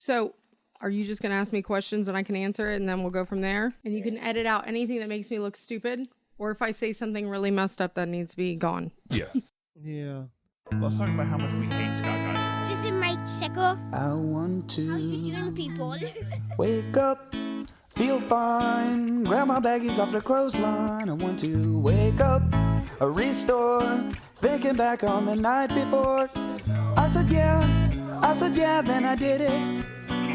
So, are you just going to ask me questions and I can answer it and then we'll go from there? And you can edit out anything that makes me look stupid? Or if I say something really messed up that needs to be gone? Yeah. Yeah. Let's talk about how much we hate Scott, guys. This is my sickle. I want How you to doing, people? wake up, feel fine, grab my baggies off the clothesline. I want to wake up, restore, thinking back on the night before. I said yeah, then I did it.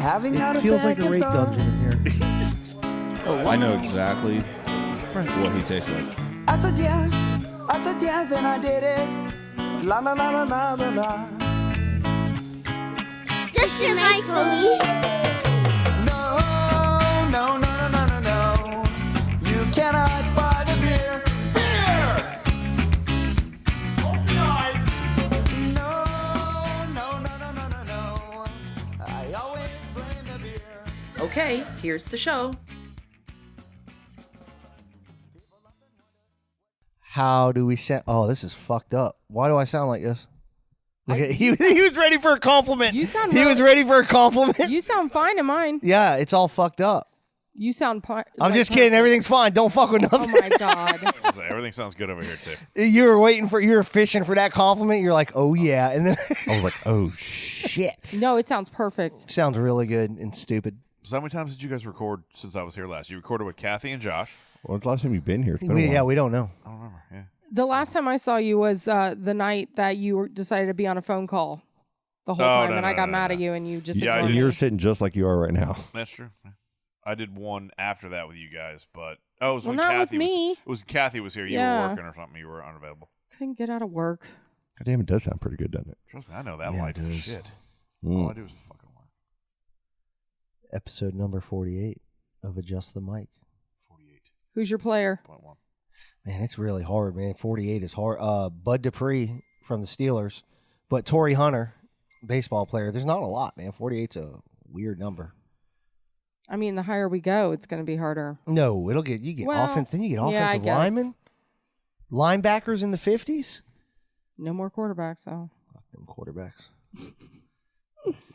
Having not a Feels like second a rape thought. dungeon in here. I know exactly what he tastes like. I said yeah, then I did it. La la la la la la la. This is my Colleen. No, no, no, no, no, no, no. You cannot buy the beer. Beer! Close your eyes. No, no, no, no, no, no, no. I always blame the beer. Okay, here's the show. How do we sound? Oh, this is fucked up. Why do I sound like this? Look at, he was ready for a compliment. You sound he really- was ready for a compliment. You sound fine in mine. Yeah, it's all fucked up. You sound I'm just kidding. Everything's fine. Don't fuck with nothing. Oh my God. Everything sounds good over here, too. You were fishing for that compliment. You're like, oh yeah, and then I was like, oh shit. No, it sounds perfect. Sounds really good and stupid. So how many times did you guys record since I was here last? You recorded with Kathy and Josh. When's the last time you've been here? It's been a while. Yeah, we don't know. I don't remember, yeah. The last time I saw you was the night that you decided to be on a phone call the whole time, and I got mad at you, and you just Yeah, ignored And me. you're sitting just like you are right now. That's true. Yeah. I did one after that with you guys, but it was Well, when not with Kathy me. It was Kathy was here. You Yeah. were working or something. You were unavailable. Couldn't get out of work. God damn, it does sound pretty good, doesn't it? Trust me, I know that Yeah, life it is does. shit. Mm. All I do is fucking work. Episode number 48 of Adjust the Mic. 48.1. Who's your player? Man, it's really hard, man. 48 is hard. Bud Dupree from the Steelers, but Torrey Hunter, baseball player. There's not a lot, man. 48's a weird number. I mean, the higher we go, it's going to be harder. No, you get Well, offense. Then you get yeah, I offensive guess. linemen, linebackers in the 50s. No more quarterbacks, though. Fuck them quarterbacks.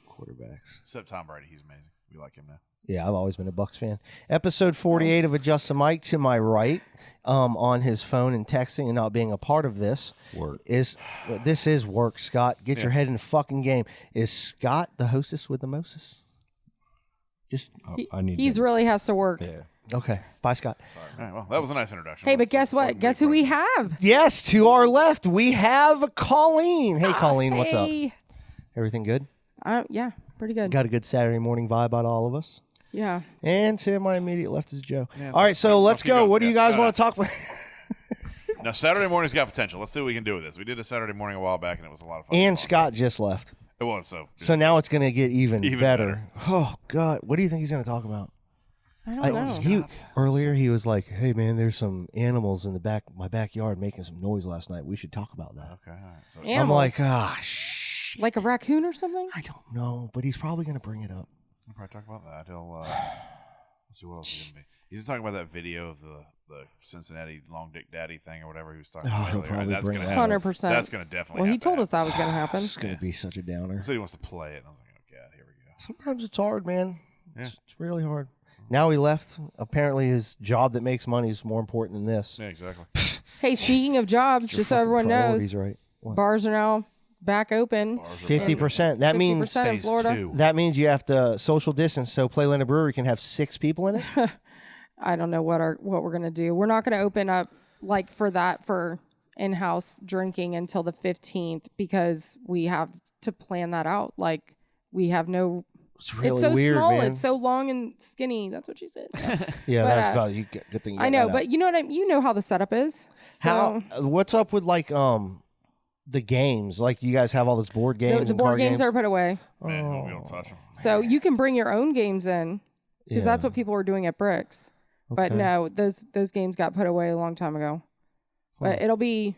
Quarterbacks. Except Tom Brady, he's amazing. We like him now. Yeah, I've always been a Bucs fan. Episode 48 of Adjust the Mic, to my right, on his phone and texting and not being a part of this. Work. This is work, Scott. Get your head in the fucking game. Is Scott the hostess with the Moses? Just I need He's to- really has to work. Yeah. okay. Bye, Scott. All right, well, that was a nice introduction. Hey, but guess what? Guess who we have? Yes, to our left, we have Colleen. Hey, Colleen, what's up? Hey. Everything good? Yeah, pretty good. Got a good Saturday morning vibe out of all of us? Yeah. And to my immediate left is Joe. Yeah, all right, so let's keep go. going. What do you Yeah, guys want to talk about? Now, Saturday morning's got potential. Let's see what we can do with this. We did a Saturday morning a while back, and it was a lot of fun. And Scott just left. It was, so. So now it's going to get even Even better. Oh, God. What do you think he's going to talk about? I don't know. Earlier, he was like, hey, man, there's some animals in my backyard making some noise last night. We should talk about that. Okay, all right. So, Animals. I'm like, shh. Like a raccoon or something? I don't know, but he's probably going to bring it up. we'll probably talk about that. He'll, let's see what else he's going to be. He's talking about that video of the Cincinnati Long Dick Daddy thing or whatever he was talking about he'll earlier. probably And that's bring gonna that happen. up. 100%. That's going to definitely Well, he have to told us happen. that was going to happen. It's going to be such a downer. He said he wants to play it, and I was like, oh, God, here we go. Sometimes it's hard, man. Yeah. It's really hard. Now he left. Apparently his job that makes money is more important than this. Yeah, exactly. Hey, speaking of jobs, Your just so fucking everyone priorities, knows, right? What? bars are now back open. 50%. That means 50% in Florida. that means you have to social distance so Playland Brewery can have 6 people in it. I don't know what we're gonna do. We're not gonna open up like for in-house drinking until the 15th because we have to plan that out. Like we have no. It's really it's so weird, small. man. It's so long and skinny. That's what she said. Yeah, But, that's about you. Good thing you I got know, that but out. you know what you know how the setup is. So What's up with like the games? Like you guys have all this board games. the and board card games are put away. Man, we don't touch them. So you can bring your own games in because Yeah. that's what people were doing at Bricks. But Okay. no, those games got put away a long time ago. But it'll be.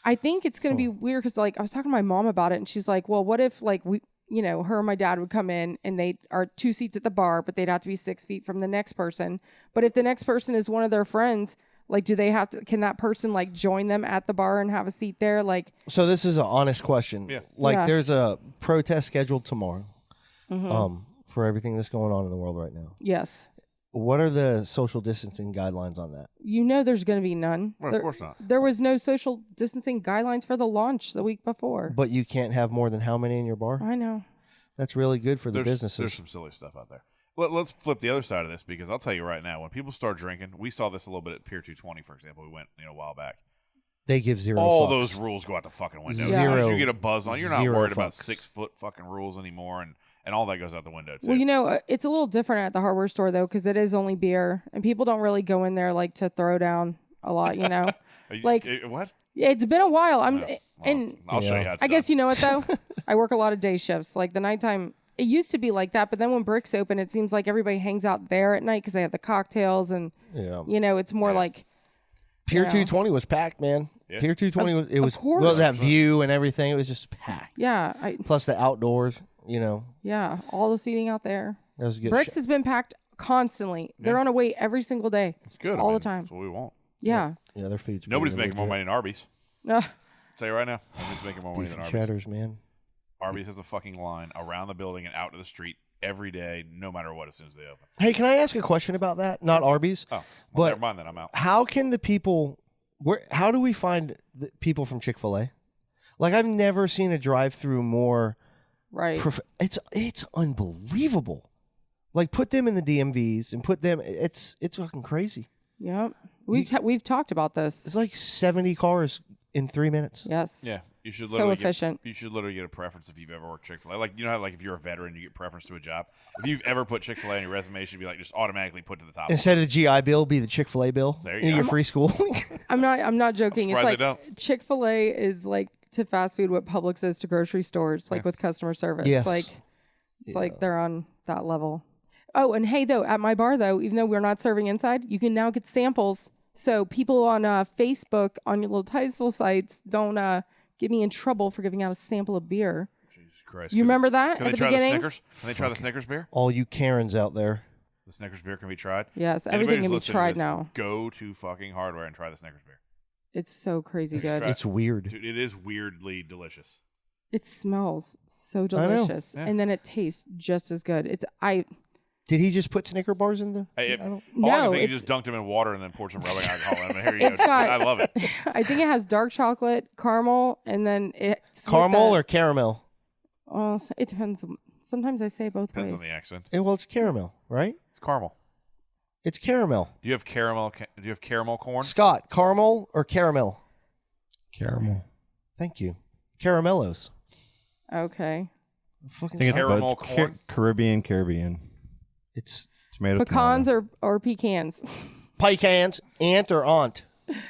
I think it's going to be weird because like I was talking to my mom about it, and she's like, "Well, what if like we." You know, her and my dad would come in and they are 2 seats at the bar, but they'd have to be 6 feet from the next person. But if the next person is one of their friends, like, do they have to, can that person like join them at the bar and have a seat there? Like, So this is an honest question. Yeah. Like Yeah. there's a protest scheduled tomorrow for everything that's going on in the world right now. Yes. What are the social distancing guidelines on that? You know there's going to be none. Well, of course not. There was no social distancing guidelines for the launch the week before. But you can't have more than how many in your bar? I know. That's really good for the businesses. There's some silly stuff out there. Let's flip the other side of this, because I'll tell you right now, when people start drinking, we saw this a little bit at Pier 220, for example. We went a while back. They give zero All fucks. those rules go out the fucking window. Yeah. As soon as Zero- you get a buzz on, you're not zero worried about fucks. 6 foot fucking rules anymore, and all that goes out the window too. Well, it's a little different at the hardware store, though, because it is only beer, and people don't really go in there like to throw down a lot, Like, what? yeah, it's been a while. Well, I'll show you how it's I done. guess you know what, though? I work a lot of day shifts. Like the nighttime, it used to be like that, but then when Brick's open, it seems like everybody hangs out there at night because they have the cocktails and, it's more like. Pier 220 was packed, man. Yeah. Pier 220 it was course. well, that view and everything. It was just packed. Yeah. Plus the outdoors, Yeah. All the seating out there. That was a good. Bricks has been packed constantly. They're on a wait every single day. It's good. All the time. That's what we want. Yeah. Yeah, their food's Nobody's pretty making more money than Arby's. No. Tell you right now, nobody's making more money Beef than and Arby's. cheddars, man. Arby's has a fucking line around the building and out to the street every day, no matter what, as soon as they open. Hey, can I ask a question about that? Not Arby's. Oh, well, but never mind then. I'm out. how can the people? How do we find the people from Chick-fil-A? Like, I've never seen a drive-through more. Right. It's unbelievable. Like, put them in the DMVs and put them. It's fucking crazy. Yep. We've talked about this. It's like 70 cars in 3 minutes. Yes. Yeah, you should So literally efficient. You should literally get a preference if you've ever worked Chick-fil-A. Like, you know how, like, if you're a veteran, you get preference to a job. If you've ever put Chick-fil-A on your resume, it should be like just automatically put to the top. Instead of the GI Bill, be the Chick-fil-A bill. There you get go. free school. I'm not joking. It's surprised they like don't. Chick-fil-A is like to fast food what Publix is to grocery stores, like with customer service. Yes. Like it's like they're on that level. Oh, and hey, though, at my bar, though, even though we're not serving inside, you can now get samples. So people on Facebook, on your little Titusville sites, don't get me in trouble for giving out a sample of beer. Jesus Christ. You remember that Can at they the try beginning? the Snickers? Can they try the Snickers beer? All you Karens out there. The Snickers beer can be tried? Yes, Anybody everything who's can be listening to tried this, now. Go to fucking Hardware and try the Snickers beer. It's so crazy good. Try it. It's weird. Dude, it is weirdly delicious. It smells so know. delicious, Yeah. and then it tastes just as good. Did he just put Snicker bars in the? Hey, I don't- all I can No, think, you it's- just dunked them in water and then poured some rubbing alcohol in them. Here you It's go. got- I love it. I think it has dark chocolate, caramel, and then it's with Caramel the- or caramel? Oh, it depends. Sometimes I say both Depends ways. on the accent. Well, it's caramel, right? It's caramel. It's caramel. Do you have caramel? Do you have caramel corn? Scott, caramel or caramel? Caramel. Thank you. Caramellos. Okay. Fucking I think it's Caramel both corn? Caribbean. it's Tomato. Pecans tomato. or pecans? pecans. Aunt or aunt?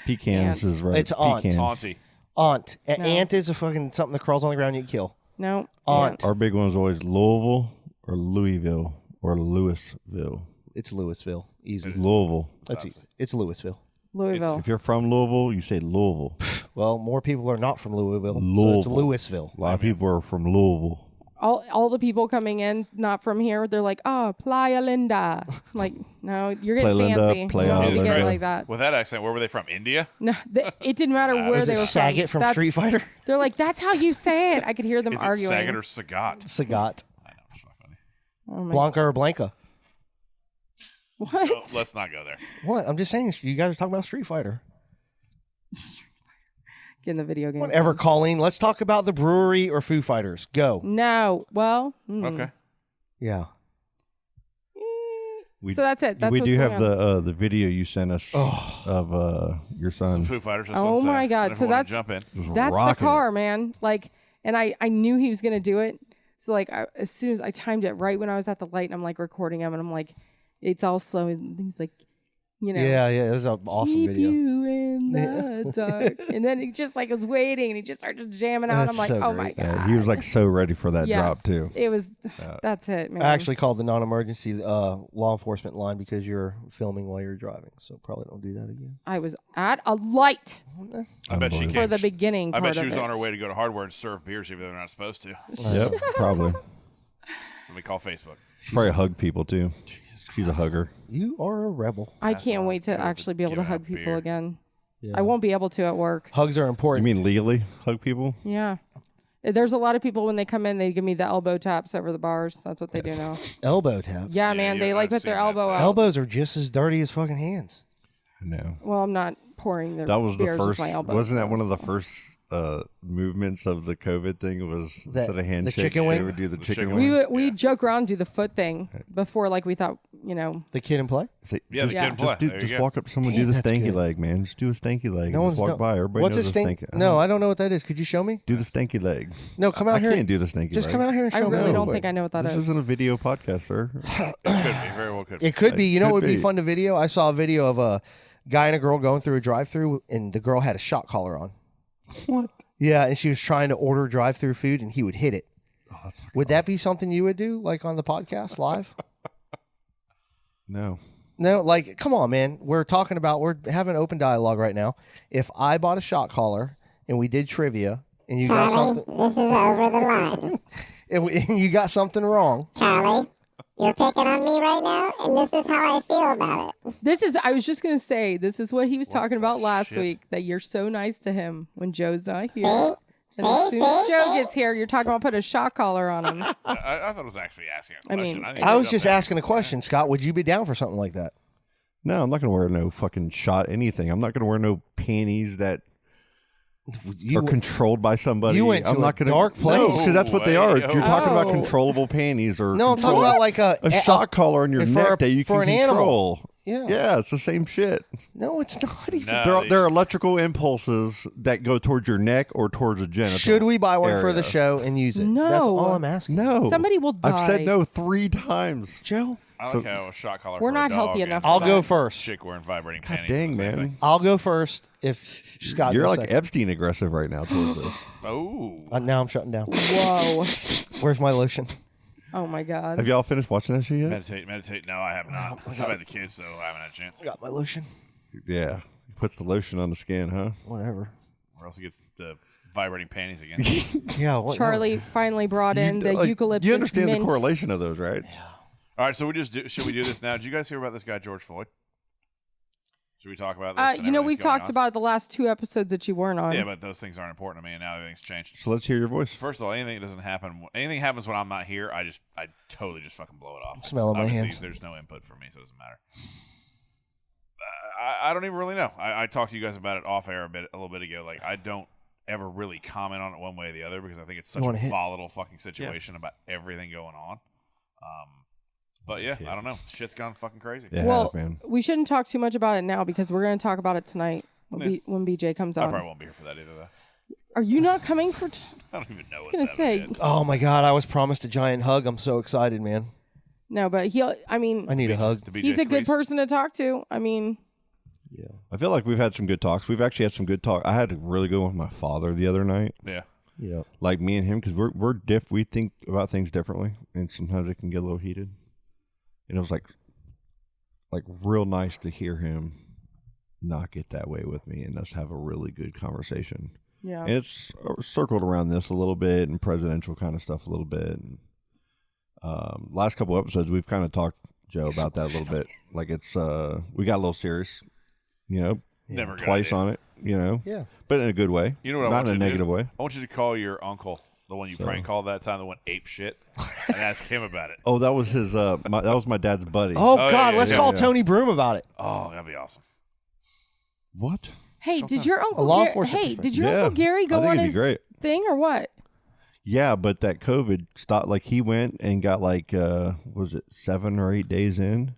Pecans Ant. is right. It's aunt. Pecans. Taunty. Aunt. An No. ant is a fucking something that crawls on the ground you can kill. No. Aunt. Our big one is always Louisville or Louisville or Louisville. It's Louisville. Easy. Louisville. That's easy. It's Louisville. Louisville. If you're from Louisville, you say Louisville. Well, more people are not from Louisville. So it's Louisville. Louisville. A lot of people are from Louisville. All the people coming in not from here, they're like, oh, Playa Linda. I'm like, no, you're getting Playa Linda, fancy. Playa You don't Jesus get it Christ. like that. With that accent, where were they from? India? No, it didn't matter where Is they it were Saget from That's- Street Fighter? They're like, that's how you say it. I could hear them Is arguing. it Saget or Sagat? Sagat. I know. It's not funny. Oh my- Blanca or Blanca? What? Oh, let's not go there. What? I'm just saying, you guys are talking about Street Fighter. Get in the video game. Whatever, Colleen. Let's talk about the brewery or Foo Fighters. Go. No. Well. Okay. Yeah. So that's it. That's we what's do going have the video you sent us of your Some son. Foo Fighters. That's Oh what I'm my saying. God. I never So wanna that's- jump in. Was That's the rocking it. car, man. Like, and I knew he was gonna do it. So like, as soon as I timed it right when I was at the light, and I'm like recording him, and I'm like, it's all slow, and he's like, you know, Yeah, it was an awesome keep video. you in the dark, and then he just like was waiting, and he just started jamming out. That's I'm like, so oh my great. God. Yeah, he was like so ready for that Yeah. drop too. It was. That's it, man. I actually called the non-emergency law enforcement line because you're filming while you're driving. So probably don't do that again. I was at a light I bet she Unbelievable. for came. the beginning. I bet part she of was on her it. way to go to Hardware and serve beers even though they're not supposed to. Yep, probably. Somebody call Facebook. She probably hug people too. She's a hugger. You are a rebel. I Pass can't on, wait to go actually be able to give hug out people beer. again. Yeah. I won't be able to at work. Hugs are You important. mean legally hug people? Yeah. There's a lot of people when they come in, they give me the elbow taps over the bars. That's what they do now. Elbow taps. Yeah, man. They like I've put their seen that elbow too. out. Elbows are just as dirty as fucking hands. No. Well, I'm not pouring their That was the beers with first. my elbows. Wasn't that one of the so. first movements of the COVID thing? Was That- instead of handshakes, chicken they wing? would do the chicken chicken wing. wing. We joke around and do the foot thing before, like we thought, The kid in play? Yeah, just, the kid in play. There you just go. walk up to someone, Damn, do the that's stanky good. leg, man. Just do a stanky leg. No and one's just walk done- by. Everybody What's a knows the stink? stanky. No, I don't know what that is. Could you show me? do the stanky leg. No, come out I here. can't do the stanky Just leg. come out here and I show really me. don't think I know what that This is. isn't a video podcast, sir. It could be. Very well could be. It could be. You know Could what would be be. fun to video? I saw a video of a guy and a girl going through a drive-through, and the girl had a shot collar on. What? Yeah, and she was trying to order drive-through food, and he would hit it. Oh, that's fucking Would that be something you would do, like on the podcast live? No. No, like, come on, man. We're having open dialogue right now. If I bought a shot collar and we did trivia, and you got Charlie, something, this is over the line. and you got something wrong, Charlie, you're picking on me right now, and this is how I feel about it. I was just going to say, this is what he was talking about last shit? week, that you're so nice to him when Joe's not here. See? And as soon as See? Joe gets here, you're talking about putting a shot collar on him. I thought it was actually asking a I question. mean, didn't I was jump just in. asking a question, Scott. Would you be down for something like that? No, I'm not going to wear no fucking shot anything. I'm not going to wear no panties that You are controlled by somebody. you went to I'm not a gonna, dark place. because that's what they are. way. You're talking about Oh. controllable panties or No, I'm talking about like a shot collar on your for neck a- that you for can an animal. control. Yeah. Yeah, it's the same shit. No, it's not even. No, There are electrical impulses that go towards your neck or towards a genital. Should we buy one for the area. show and use it? No. That's all I'm asking. No. Somebody will die. I've said no 3 times. Joe, I like how a shot collar. We're for a not dog healthy and enough I'll for go that. first. Chick wearing vibrating God panties. dang, is the same man. thing. I'll go first if Scott You're goes like second. Epstein aggressive right now towards this. Oh. Now I'm shutting down. Whoa. Where's my lotion? Oh, my God. Have y'all finished watching that shit yet? Meditate. No, I have not. I've had the kids, so I haven't had a chance. I got my lotion. Yeah. He puts the lotion on the skin, huh? Whatever. Or else he gets the vibrating panties again. Yeah. What, Charlie finally brought in the eucalyptus You understand mint. the correlation of those, right? All right, so should we do this now? Did you guys hear about this guy George Floyd? Should we talk about this? and You know, everything's we've going talked on? about it the last 2 episodes that you weren't on. Yeah, but those things aren't important to me, and now everything's changed. So let's hear your voice. First of all, anything that doesn't happen, anything happens when I'm not here, I totally just fucking blow it off. Smelling my Obviously, hands. There's no input for me, so it doesn't matter. I don't even really know. I talked to you guys about it off air a little bit ago. Like, I don't ever really comment on it one way or the other because I think it's such a wanna hit- volatile fucking situation about everything going on. But yeah, I don't know. Shit's gone fucking crazy. Yeah, Well, man. we shouldn't talk too much about it now because we're going to talk about it tonight when BJ comes I on. probably won't be here for that either, though. Are you not coming for... I don't even know what's gonna happening say- yet. Oh my God! I was promised a giant hug. I'm so excited, man. No, but I mean, I need a hug. The BJ he's a good squeeze. person to talk to. I mean, Yeah. I feel like we've had some good talks. We've actually had some good talk. I had a really good one with my father the other night. Yeah. Yeah. Like me and him, because we think about things differently, and sometimes it can get a little heated. And it was like real nice to hear him not get that way with me, and us have a really good conversation. yeah. And it's circled around this a little bit and presidential kind of stuff a little bit. And last couple episodes, we've kind of talked, Joe, about that a little bit. Like it's we got a little serious, Never a good twice idea. on it, Yeah. but in a good way. You know what I Not want in you a to negative do? way. I want you to call your uncle, the one you prank called that time, the one ape shit, and ask him about it. Oh, that was his. that was my dad's buddy. Oh, yeah, God! yeah, Let's yeah, call yeah. Tony Broom about it. Oh, that'd be awesome. What? Hey, did your uncle law Gary, enforcement hey, perspective. did your Yeah, Uncle Gary I go think on it'd be his great. thing or what? Yeah, but that COVID stopped. Like he went and got like was it 7 or 8 days in,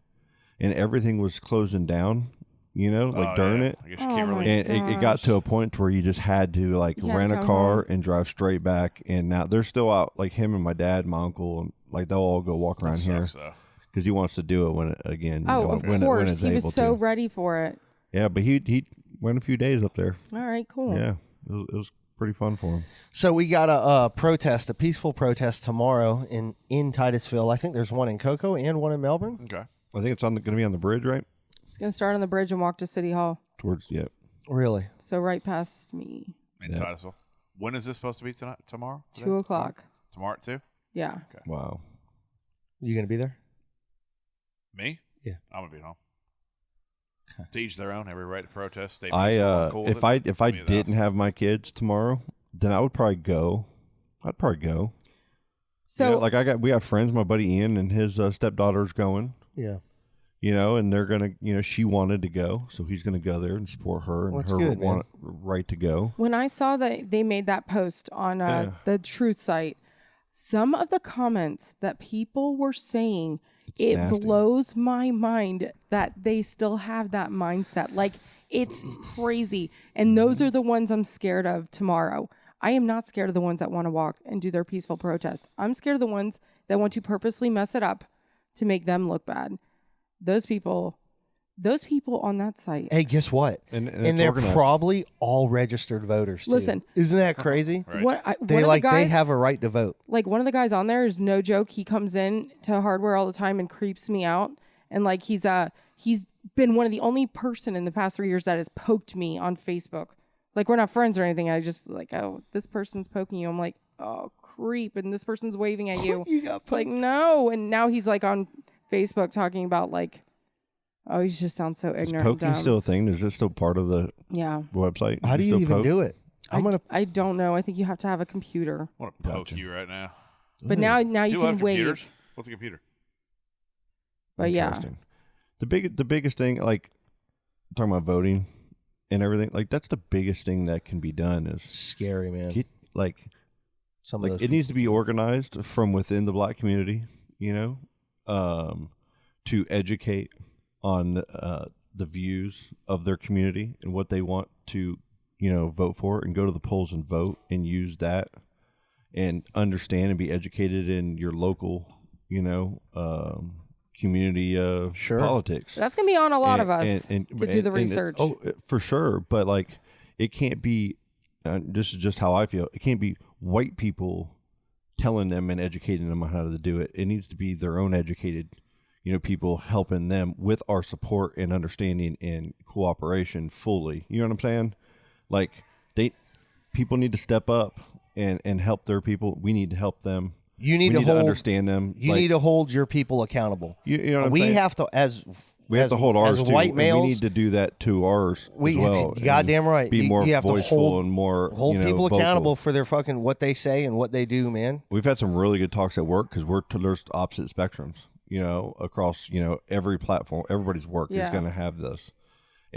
and everything was closing down. Oh, during yeah. it. I guess you can't Oh, really. my And it got to a point where you just had to like You had to rent a come car home. and drive straight back. And now they're still out, like him and my dad, my uncle, and like they'll all go walk around here Sucks, though. because he wants to do it when it again. Oh, of when course. it's He was able so to. ready for it. Yeah, but he went a few days up there. All right, cool. Yeah, it was pretty fun for him. So we got a protest, a peaceful protest tomorrow in Titusville. I think there's one in Cocoa and one in Melbourne. Okay. I think it's going to be on the bridge, right? It's going to start on the bridge and walk to City Hall. Really? So right past me. In Titusville. When is this supposed to be tonight? Tomorrow? 2 o'clock. Tomorrow at 2? Yeah. Wow. You gonna be there? Me? Yeah. I'm gonna be at home. To each their own. Every right to protest. Stay I peaceful, I'm cool with if I it. if I Me at the didn't house. have my kids tomorrow, then I would probably go. I'd probably go. So, we got friends. My buddy Ian and his stepdaughter's going. Yeah. And they're gonna. She wanted to go, so he's gonna go there and support her and her good, man. right to go. when I saw that they made that post on the Truth site, some of the comments that people were saying, it nasty. blows my mind that they still have that mindset. Like, it's crazy. And those are the ones I'm scared of tomorrow. I am not scared of the ones that want to walk and do their peaceful protest. I'm scared of the ones that want to purposely mess it up to make them look bad. Those people on that site. Hey, guess what? And they're organized. probably all registered voters. Too. Listen. Isn't that crazy? Right. They have a right to vote. Like, one of the guys on there is no joke. He comes in to Hardware all the time and creeps me out. And like, he's been one of the only person in the past 3 years that has poked me on Facebook. Like, we're not friends or anything. I just like, oh, this person's poking you. I'm like, oh, creep. And this person's waving at you. It's like, no. And now he's like on Facebook talking about like, oh, he just sounds so ignorant. Is poking and dumb. still a thing? Is this still part of the website? How do you even do it? I don't know. I think you have to have a computer. I want to poke you right now. But now you People can have wave. computers? What's a computer? But yeah. Interesting. The biggest thing, like talking about voting and everything, like that's the biggest thing that can be done is Scary, man. get Some of those it needs to be organized from within the black community, to educate on the views of their community and what they want to, vote for, and go to the polls and vote and use that and understand and be educated in your local, community politics. That's going to be on a lot of us to do the research. For sure. But like, it can't be, this is just how I feel. It can't be white people telling them and educating them on how to do it. It needs to be their own educated, people helping them with our support and understanding and cooperation fully. You know what I'm saying? Like, people need to step up and help their people. We need to help them. You need to understand them. You need to hold your people accountable. You know what I'm we saying? have to, We have to hold ours as too. white and males, we need to do that to ours as well. Goddamn right. Be more you have voiceful to hold, and more hold people vocal. accountable for their fucking what they say and what they do, man. We've had some really good talks at work because there's opposite spectrums, across every platform. Everybody's work is going to have this.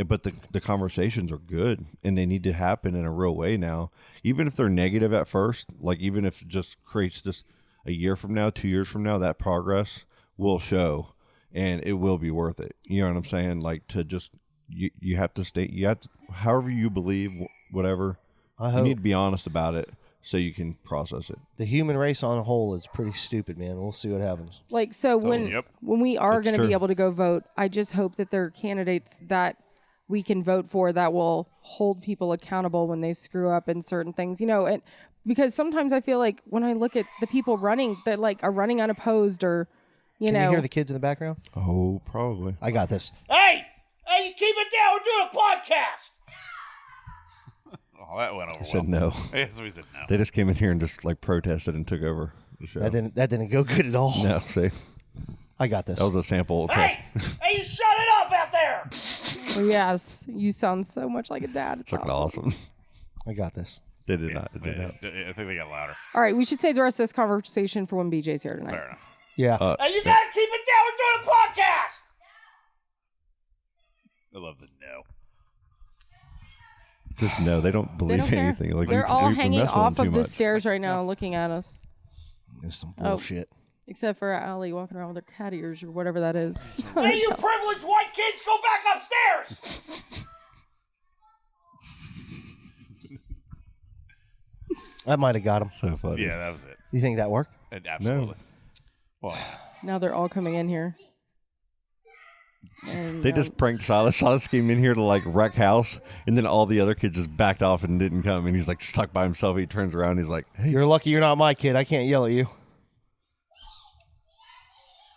But the conversations are good, and they need to happen in a real way now. Even if they're negative at first, like even if it just creates this a year from now, 2 years from now, that progress will show, and it will be worth it. You know what I'm saying? Like, to just you have to stay. You have to, however you believe, whatever. You need to be honest about it so you can process it. The human race on a whole is pretty stupid, man. We'll see what happens. Like, so when we are going to be able to go vote, I just hope that there are candidates that we can vote for that will hold people accountable when they screw up in certain things, and because sometimes I feel like when I look at the people running that like are running unopposed or, Can you hear the kids in the background? Oh, probably. I got this. Hey, you keep it down. We're doing a podcast. Oh, that went over I said no. Yes, we said no. They just came in here and just like protested and took over the show. That didn't go good at all. No, see, I got this. that was a sample test. Hey, you shut it up out there. Yes, you sound so much like a dad. It's Fucking awesome. I got this. They did not. They did not. I think they got louder. All right, we should save the rest of this conversation for when BJ's here tonight. Fair enough. Yeah. Hey, you gotta keep it down. We're doing a podcast. I love the no. Just no, they don't They believe don't care. anything. Like They're all we hanging mess with off them of too the much. stairs right now looking at us. It's some bullshit. Except for Allie walking around with her cat ears or whatever that is. Hey, you privileged white kids, go back upstairs. That might have got him. So funny. Yeah, that was it. You think that worked? Absolutely. Well, yeah. Now they're all coming in here. And, They just pranked Sylas. Sylas came in here to like wreck house, and then all the other kids just backed off and didn't come. And he's like stuck by himself. He turns around. And he's like, "Hey, You're lucky you're not my kid. I can't yell at you.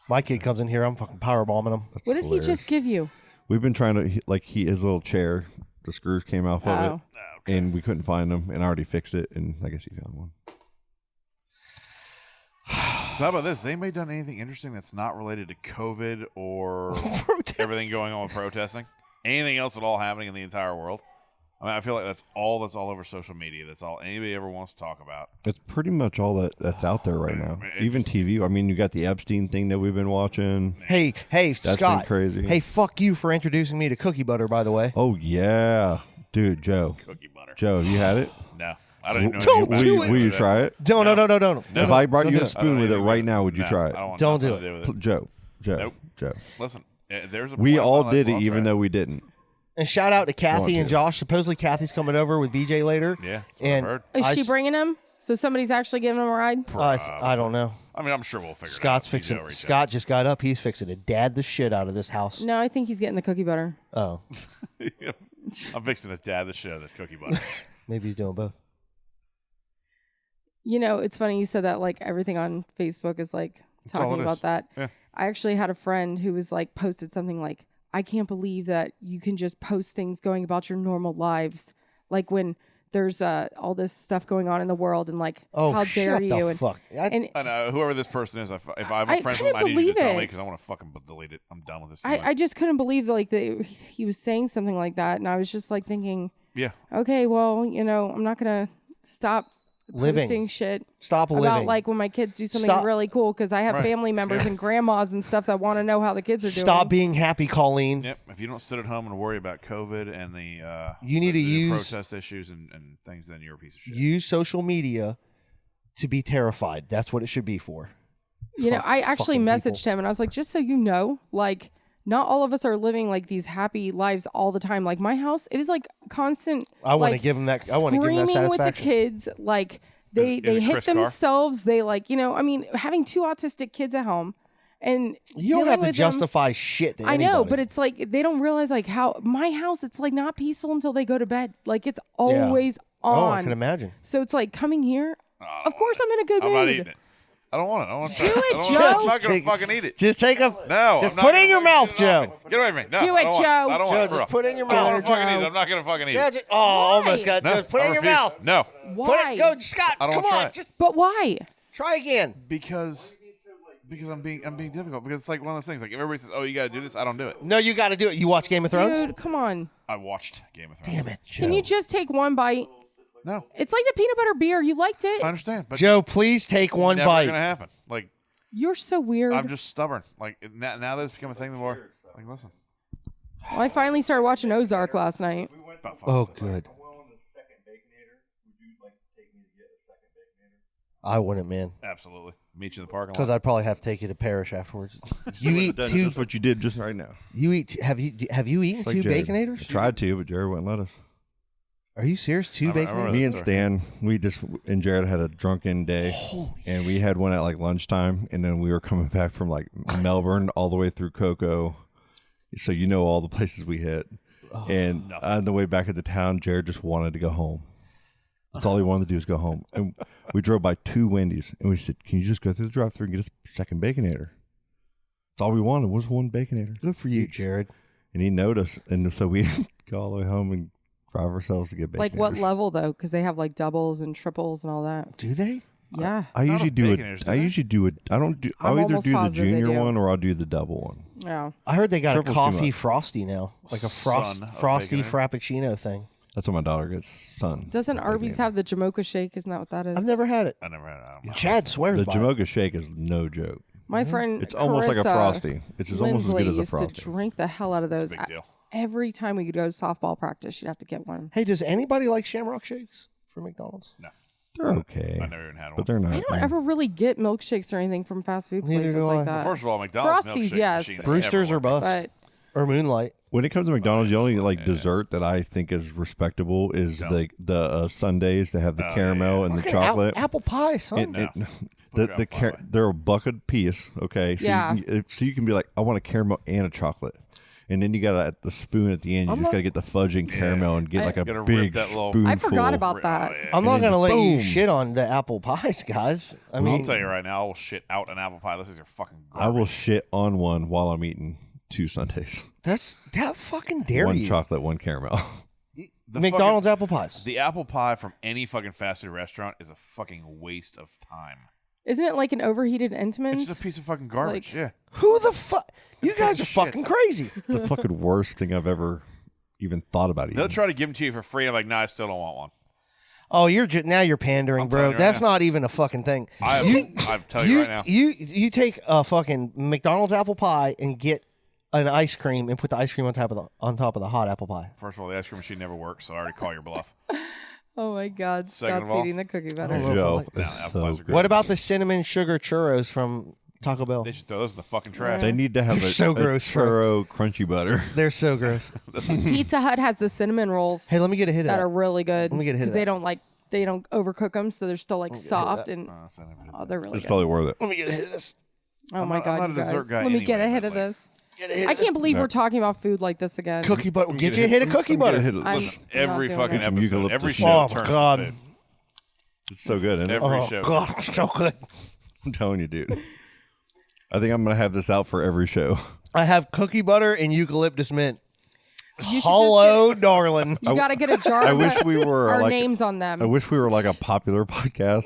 My kid comes in here, I'm fucking powerbombing him. What did he just give you? We've been trying to his little chair. The screws came off of it, and we couldn't find them. And I already fixed it, and I guess he found one. So how about this? Has anybody done anything interesting that's not related to COVID or everything going on with protesting? Anything else at all happening in the entire world? I mean, I feel like that's all over social media. That's all anybody ever wants to talk about. It's pretty much all that's out there right now. Even TV. I mean, you got the Epstein thing that we've been watching. Hey, that's Scott. Been crazy. Hey, fuck you for introducing me to cookie butter, by the way. Oh, yeah. Dude, Joe. Cookie butter. Joe, have you had it? No. I don't even know. Will you try it? No. If I brought you a spoon with it right now, would you try it? Don't do it. Joe. Nope. Joe. Listen, there's a we all did it, even though we didn't. And shout out to Kathy and Josh. Supposedly Kathy's coming over with BJ later. Yeah, and I've heard. Is she bringing him? So somebody's actually giving him a ride? I don't know. I mean, I'm sure we'll figure Scott's it out. fixing. Scott just got up. He's fixing to dad the shit out of this house. No, I think he's getting the cookie butter. Oh. I'm fixing to dad the shit out of this cookie butter. Maybe he's doing both. You know, it's funny you said that, like, everything on Facebook is, like, talking about that. Yeah. I actually had a friend who was, like, posted something like, I can't believe that you can just post things going about your normal lives. Like, when there's all this stuff going on in the world and, like, how dare you? Fuck. And I know, whoever this person is, if I'm a friend with him, I need you to tell me because I want to fucking delete it. I'm done with this. I just couldn't believe, like, that he was saying something like that. And I was just, like, thinking, yeah, okay, well, you know, I'm not going to stop posting shit about living. Like when my kids do something really cool because I have family members and grandmas and stuff that want to know how the kids are doing. Stop being happy, Colleen. Yep. If you don't sit at home and worry about COVID and the you need to use protest issues and things, then you're a piece of shit. Use social media to be terrified. That's what it should be for. You know, I actually messaged him and I was like, just so you know, like, not all of us are living like these happy lives all the time. Like my house, it is like constant. I want to give them that. I want to give them that satisfaction. Screaming with the kids, like they hit themselves. They like, you know, I mean, having 2 autistic kids at home, and you don't have to justify shit to anybody. I know, but it's like they don't realize like how my house. It's like not peaceful until they go to bed. Like it's always on. Oh, I can imagine. So it's like coming here. Of course, I'm in a good mood. I'm not eating it. I don't want it. I want to do it, Joe. I'm not going to fucking eat it. Just take a. No. Just put it in your mouth, Joe. Get away from me. No, do it, Joe. I don't want it. Just put it in your mouth. I don't want to fucking eat it. I'm not going to fucking eat it. Almost got. No, Just put it in your mouth. No. Why? Go, Scott. I don't Come try on. it. Just. But why? Try again. Because I'm being difficult. Because it's like one of those things. Like if everybody says, "Oh, you got to do this," I don't do it. No, you got to do it. You watch Game of Thrones? Dude, come on. I watched Game of Thrones. Damn it, Joe. Can you just take one bite? No. It's like the peanut butter beer. You liked it. I understand, but Joe, please take one never bite. Gonna happen. Like you're so weird. I'm just stubborn. Like now that it's become a thing, the more like listen. Well, I finally started watching Ozark last night. Oh, good. I wouldn't, man. Absolutely. Meet you in the parking lot. Because I'd probably have to take you to Parish afterwards. You eat two. That's what you did just right now. You eat. Have you eaten Like 2 Jared. Baconators? I tried to, but Jared wouldn't let us. Are you serious? 2 Baconators? Me and Stan, and Jared had a drunken day, and we had one at like lunchtime, and then we were coming back from like Melbourne all the way through Cocoa, so you know all the places we hit. And on the way back into town, Jared just wanted to go home. That's all he wanted to do is go home. And we drove by 2 Wendy's, and we said, "Can you just go through the drive-thru and get us a second Baconator?" That's all we wanted was 1 Baconator. Good for you, Jared. And he noticed, and so we go all the way home and drive ourselves to get Baconators. Like what level though? Because they have like doubles and triples and all that. Do they? Yeah. I usually do it. Baconators, I usually do it. I don't do. I'm I'll either almost do the positive they junior do. one or I'll do the double one. Yeah. I heard they got Triple's a too coffee much. frosty now, like a Son of frosty Baconator. frappuccino thing. That's what my daughter gets. Son. Doesn't Arby's have the Jamocha shake? Isn't that what that is? I've never had it. I never had it. I don't know. Chad swears The by it. Jamocha shake is no joke. My friend It's almost like a Carissa frosty. It's just almost as Lindsley good as a used to frosty. drink the hell out of those. It's a big deal. Every time we could go to softball practice, she'd have to get one. Hey, does anybody like Shamrock Shakes from McDonald's? No. They're okay, I never even had one. but they're not. I don't ever really get milkshakes or anything from fast food Neither places do like I. that. First of all, McDonald's Frosties, milkshake yes. machine Brewster's or everywhere. bust. But Or Moonlight. When it comes to McDonald's, the only like dessert that I think is respectable is the sundaes that have the caramel and the Fucking chocolate. apple pie, son. They're a bucket piece. Okay, so Yeah. so you can be like, I want a caramel and a chocolate. And then you got at the spoon at the end. You just got to get the fudge and caramel and get like a Gotta rip big that little- spoonful. I forgot about that. I'm not then going to let you boom. shit on the apple pies, guys. I I'll mean, tell you right now, I will shit out an apple pie. This is your fucking garbage. I will shit on one while I'm eating 2 sundaes. that fucking dare One you. chocolate, one caramel. The McDonald's fucking- apple pies. The apple pie from any fucking fast food restaurant is a fucking waste of time. isn't it like an overheated Entenmann's? It's just a piece of fucking garbage. Like- yeah. Who the fuck? You guys are piece of shit. fucking crazy. The fucking worst thing I've ever even thought about eating. They'll try to give them to you for free. I'm like, nah, I still don't want one. Oh, now you're pandering, I'm bro. telling you right That's now. not even a fucking thing. I'm telling you right now. You take a fucking McDonald's apple pie and get an ice cream and put the ice cream on top of the hot apple pie. First of all, the ice cream machine never works, so I already call your bluff. Oh my God! Second of Scott's all- eating the cookie butter. Joe, No, it's apple pies are great. What about the cinnamon sugar churros from Taco Bell? They should throw those in the fucking trash. They need to have They're a, so a gross, bro. churro crunchy butter. They're so gross. Pizza Hut has the cinnamon rolls Hey, let me get a hit of that that. are really good. Let me get a hit of because they don't overcook them, so they're still like soft and Oh, they're really It's good. totally worth it. Let me get a hit of this. Oh I'm my not- God, I'm not you a guys! dessert guy Let me get anyway, ahead by of the way. this. Get a hit I of this. can't believe No. we're talking about food like this again. Cookie butter. me Get get you a a hit of hit- cookie let me get a butter. hit of- I'm Listen, not every doing fucking it. Some episode, eucalyptus every milk. show Oh, my turns God. to food. It's so good, isn't it? Every Oh show. God, so good. I'm telling you, dude. I think I'm gonna have this out for every show. I have cookie butter and eucalyptus mint. You should Hello, darling. You got to get a jar. I and wish put we were our like names on them. I wish we were like a popular podcast,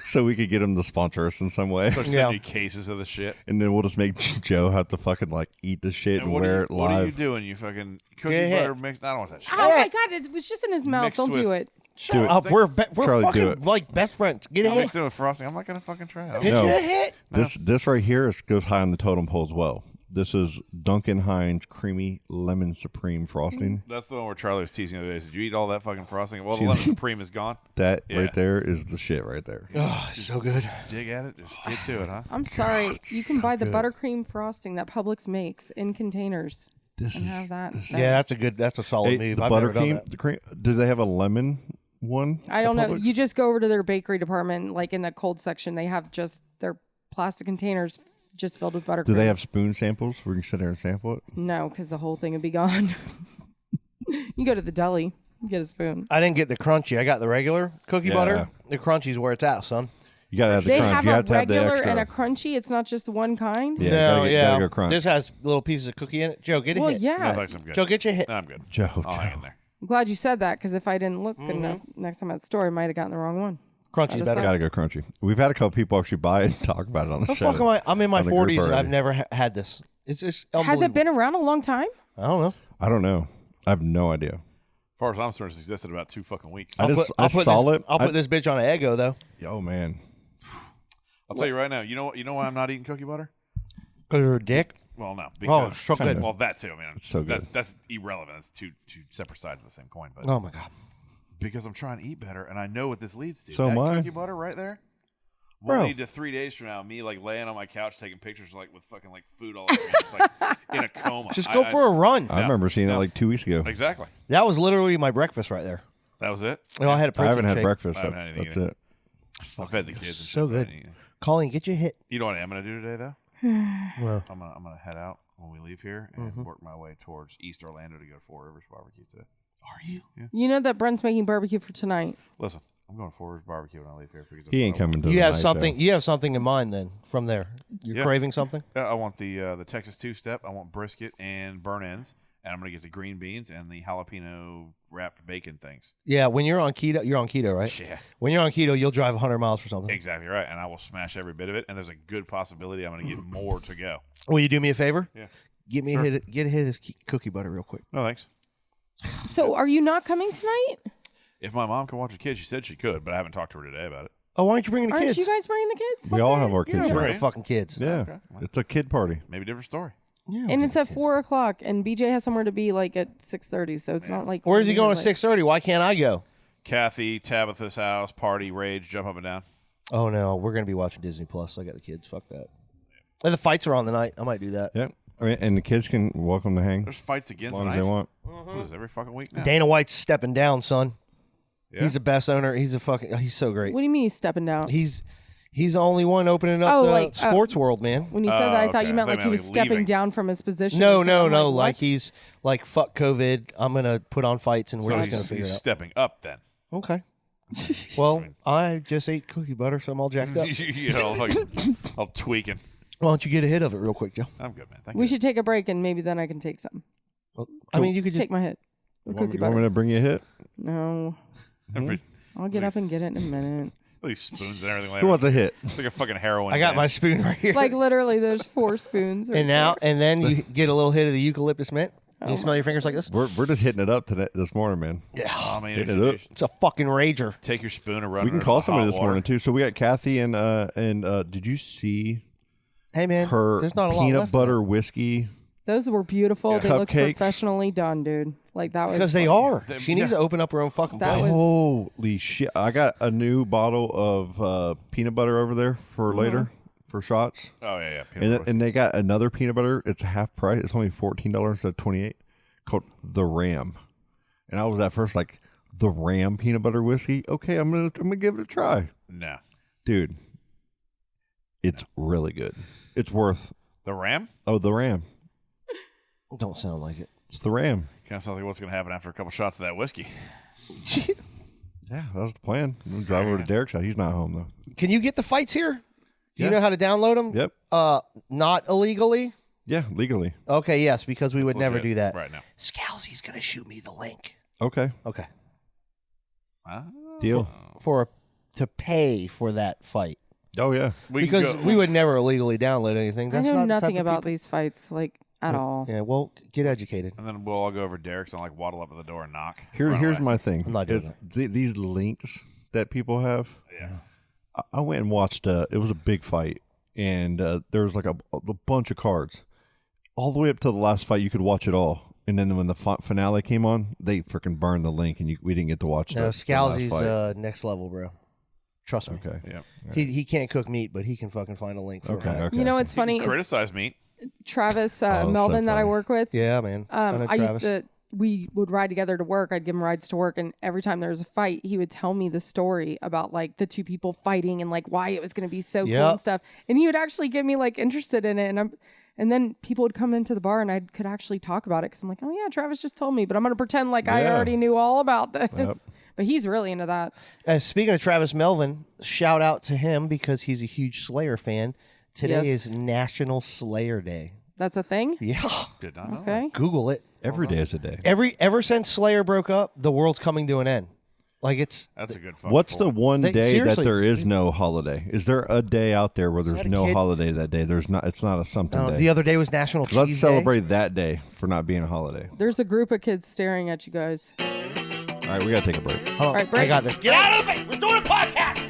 so we could get them to sponsor us in some way, Start sending you cases of the shit. and then we'll just make Joe have to fucking like eat the shit and what wear are you, it what are you live. doing? You fucking cookie ahead. butter mixed. I don't want that shit. Oh my God! It was just in his mouth. Mixed Don't do with- it. Do it. Up, we're Charley, fucking do it. like best friends. Get a hit. Mixed it with frosting. I'm not gonna fucking try it. Get No. you a hit. This right here goes high on the totem pole as well. This is Duncan Hines Creamy Lemon Supreme Frosting. That's the one where Charlie was teasing the other day. Did you eat all that fucking frosting? Well, the lemon supreme is gone. That Yeah. right there is the shit right there. Oh, so good. Dig at it. Just get to it, huh? I'm sorry. You can buy the good. buttercream frosting that Publix makes in containers This and is have that. this- instead. Yeah, that's a solid Hey, move. the I've never done buttercream. that. The cream. Do they have a lemon one? I don't know. Publix? You just go over to their bakery department, like in the cold section. They have just their plastic containers just filled with buttercream. Do they have spoon samples where you can sit there and sample it? No, because the whole thing would be gone. You go to the deli, you get a spoon. I didn't get the crunchy. I got the regular cookie Yeah. butter. The crunchy's where it's at, son. You gotta have the They crunch. have You a have to have the regular extra. and a crunchy. It's not just one kind. Yeah, no, gotta yeah. go crunch. This has little pieces of cookie in it. Joe, get a Well, hit. yeah. No, thanks. I'm good. Joe, get your hit. No, I'm good. Joe, I'll hang in there. I'm glad you said that because if I didn't look Mm-hmm. good enough next time at the store, I might have gotten the wrong one. Crunchy's better. Gotta go crunchy. We've had a couple people actually buy it and talk about it on the The show. fuck am I? I'm in my on the group 40s and I've already. never had this. It's just Has it unbelievable. been around a long time? I don't know. I don't know. I have no idea. As far as I'm concerned, it's existed about 2 fucking weeks. I just I put saw this, it. I'll put this bitch on an Eggo though, Oh man, I'll tell you right now. You know why I'm not eating cookie butter? because you're a dick. Well, no. Oh, Because, it's so good. well, that too. I mean, It's so good. That's irrelevant. It's two separate sides of the same coin. But Oh my god, because I'm trying to eat better, and I know what this leads to. So that am I. cookie butter right there will Bro. lead to 3 days from now me like laying on my couch taking pictures like with fucking like food all over me, just like in a coma. just go for a run. I remember seeing that like 2 weeks ago. Exactly. That was literally my breakfast right there. That was it. Well, I had a I protein haven't had shake. breakfast. I haven't had anything That's either. it. I fed the kids. and so shit, good. but, Colleen, get your hit. You know what I'm gonna do today though? Well, I'm gonna head out when we leave here and work my way towards East Orlando to go to Four Rivers Barbecue today. are you? You know that Brent's making barbecue for tonight. Listen, I'm going to Four Rivers Barbecue when I leave here because that's He what ain't I want. coming to You the have night something. show. You have something in mind then from there. You're Yeah. craving something. Yeah, I want the Texas two-step. I want brisket and burnt ends, and I'm gonna get the green beans and the jalapeno wrapped bacon things. Yeah, when you're on keto, you're on keto, right? Yeah, When you're on keto, you'll drive 100 miles for something. exactly right. And I will smash every bit of it. And there's a good possibility I'm gonna get more to go. Will you do me a favor? Yeah. Get me Sure. a hit. Get a hit of this cookie butter real quick. No thanks. So are you not coming tonight? If my mom can watch the kids, she said she could, but I haven't talked to her today about it. Oh, why aren't you bringing the Aren't kids? you guys bringing the kids? We all have our kids. Yeah, here. bring the Right. fucking kids. Yeah, Okay. it's a kid party. Maybe different story. Yeah, And it's at 4:00, and BJ has somewhere to be like at 6:30. So it's not like. Where's he going at like- 6:30? Why can't I go? Kathy, Tabitha's house, party, rage, jump up and down. Oh no, we're gonna be watching Disney Plus. I got the kids. Fuck that. And the fights are on tonight. I might do that. Yeah, I mean, and the kids can welcome to hang There's fights as again long as tonight. they want. What is it, every fucking week now? Dana White's stepping down, son. Yeah? He's the best owner. He's a fucking. He's so great. What do you mean he's stepping down? He's the only one opening up Oh, the like, sports world, man. When you said that, I thought okay. you meant I like thought he you was meant stepping leaving. down from his position. No, or no, something. no. Like, Like what? he's like fuck COVID. I'm gonna put on fights and we're So just gonna he's, figure he's it out. stepping up then. Okay. Well, I just ate cookie butter, so I'm all jacked up. You know, like, all tweaking. Why don't you get a hit of it real quick, Joe? I'm good, man. Thank We you. should take a break, and maybe then I can take some. I mean, you could just. Take my hit. You With want, cookie you want me butter. to bring you a hit? No, Every- I'll get up and get it in a minute. These spoons and everything. Like Who wants a hit? It's like a fucking heroin. I got my dance. spoon right here. Like literally, there's 4 spoons. Right and now, there. and then you get a little hit of the eucalyptus mint. Can you smell your fingers like this? We're just hitting it up today this morning, man. Yeah. I mean, Hitting it up. It's a fucking rager. Take your spoon and run. We can call somebody this morning too. So we got Kathy and did you see? Hey man, her there's not a lot peanut left butter whiskey. Those were beautiful. Yeah. They looked Cupcakes. professionally done, dude. Like that was Because they are. They- She needs to open up her own fucking That place. was- Holy shit! I got a new bottle of peanut butter over there for later for shots. Oh yeah. And they got another peanut butter. It's half price. It's only $14 instead of $28. Called the Ram. And I was at first like, the Ram peanut butter whiskey. Okay, I'm gonna give it a try, No. dude. It's really good. It's worth. The Ram? Oh, the Ram. Don't sound like it. It's the Ram. Kind of sounds like what's going to happen after a couple shots of that whiskey. Yeah, that was the plan. I'm gonna drive over to Derek's house. He's not home though. Can you get the fights here? Do you Yeah. know how to download them? Yep. Not illegally. Yeah, legally. Okay, yes, because we would It's never legit do that. right now. Scalzy's gonna shoot me the link. Okay. Okay. Deal. To pay for that fight Oh yeah. because we would never illegally download anything. I That's know not the type nothing of about people- these fights, like at all. Yeah, well, get educated. And then we'll all go over to Derek's and like waddle up at the door and knock. Here's away. my thing. I'm not doing is these links that people have. Yeah. I went and watched. It was a big fight, and there was like a bunch of cards, all the way up to the last fight. You could watch it all, and then when the finale came on, they freaking burned the link, and we didn't get to watch. No, the last Scalzy's fight. next level, bro. Trust me. Okay. Yeah. He can't cook meat, but he can fucking find a link for Okay. a fight. Okay. You know what's funny? is Criticize meat. Travis Oh, Melvin so that I funny. work with. Yeah, man. I know Travis. used to. We would ride together to work. I'd give him rides to work, and every time there was a fight, he would tell me the story about like the two people fighting and like why it was going to be so cool Yep. and stuff. And he would actually get me like interested in it, and then people would come into the bar and I could actually talk about it because I'm like, oh yeah, Travis just told me, but I'm going to pretend like I Yeah. already knew all about this. Yep. But he's really into that. Speaking of Travis Melvin, shout out to him because he's a huge Slayer fan. Today Yes. is National Slayer Day. That's a thing. Yeah, Did not know. Okay. Google it. Every day is a day. Ever since Slayer broke up, the world's coming to an end. Like it's That's a good fucking What's the point. one They- day seriously. that there is no holiday? Is there a day out there where there's that a no kid? holiday that day? There's not. It's not a something day. the other day was National Cheese Let's Day. celebrate that day for not being a holiday. There's a group of kids staring at you guys. All right, we gotta take a break. Hold on, All right, I break. got this. Get out of it! We're doing a podcast!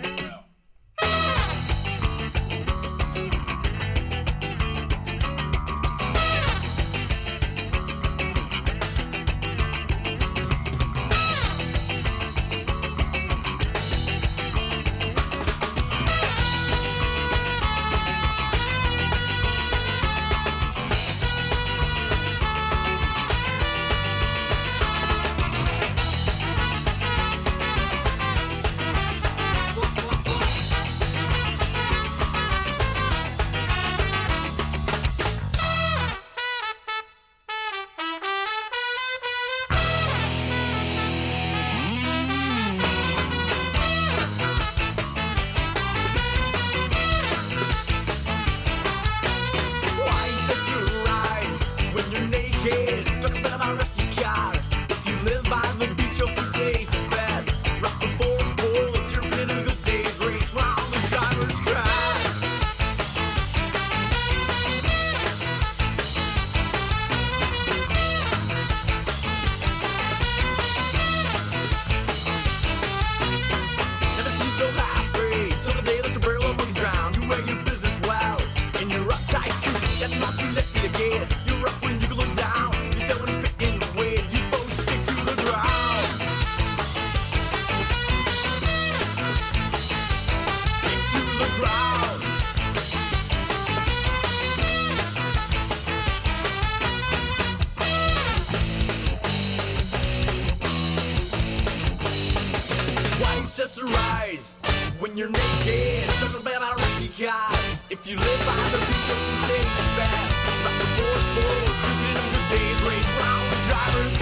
Accessorize when you're naked. Something about a rusty car. If you live by the beach, you take it back. Rock the force forward, sleeping on good days, race round the driver's